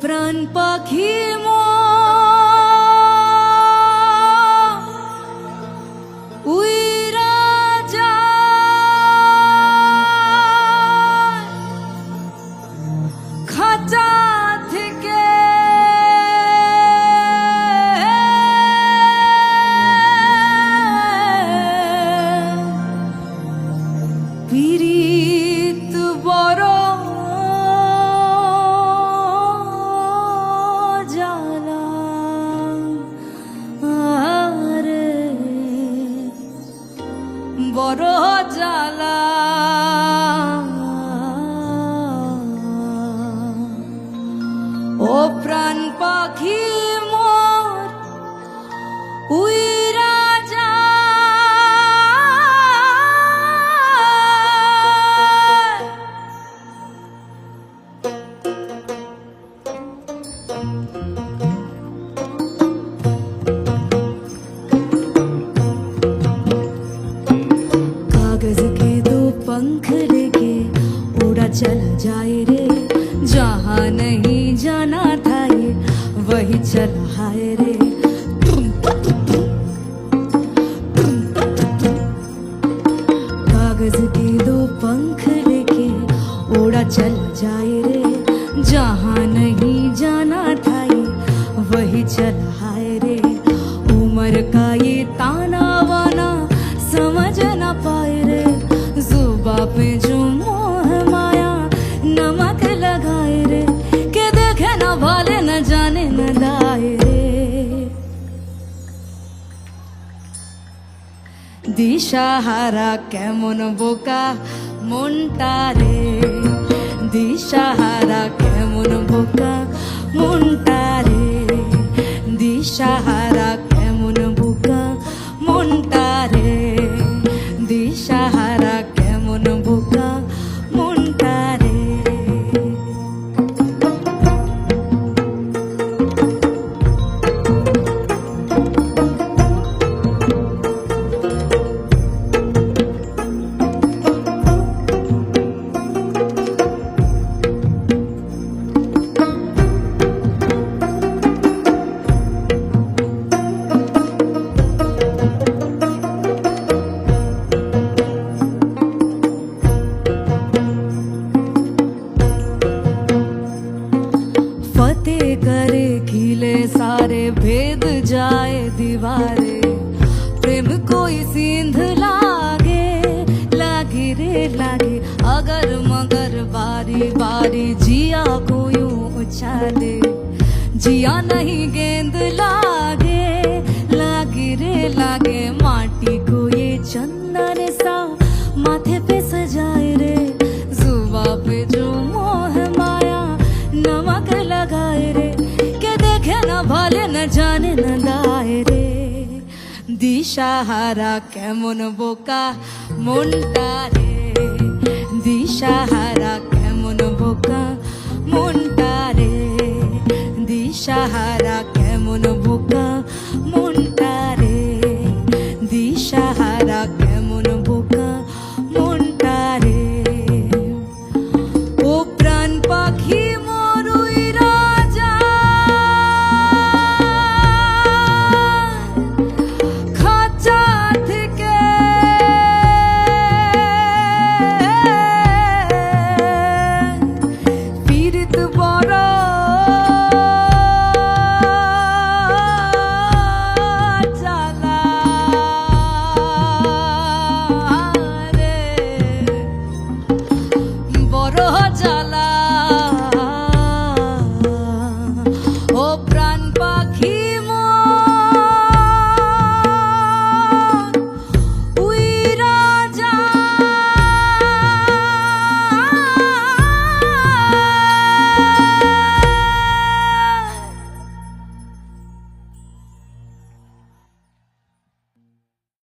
প্রাণ পাখি উইরা যায় খাঁচা থেকে পীড়িত বড় জ্বালা আরে বড় জ্বালা ও প্রাণ পাখি মোর উইরা যায় कागज के दो पंख लेके उड़ा चला जाए रे जहाँ नहीं जाना था ये वही चला है रे कागज के दो पंख लेके उड़ा चला जाए रे जहाँ नहीं जाना था ये वही चला है रे उम्र का ये ताना वाना समझ न पाए रे जुबा पे जो मोह माया नमक लगाए रे के देखे न भाले न जाने न लाए रे দিশাহারা কেমন বোকা মনটা রে দিশাহারা কেমন বোকা মনটা রে দিশাহারা কেমন বোকা মনটা রে দিশাহারা কেমন বোকা মনটা রে फतेह करे खिले सारे भेद जाए दीवारे प्रेम कोई सिंध लागे लागे रे लागे अगर मगर बारी बारी जिया को यूं उछाले जिया नहीं गेंद लागे लागे रे लागे माटी को ये चंदन सा माथे पे सजाए रे जुबा पे जो मोह माया नमक लगाए रे के देखे न भाले न जाने न लाए रे দিশাহারা কেমন বোকা মনটা রে দিশাহারা কেমন বোকা মনটা রে দিশাহারা কেমন বোকা মনটা রে দিশাহারা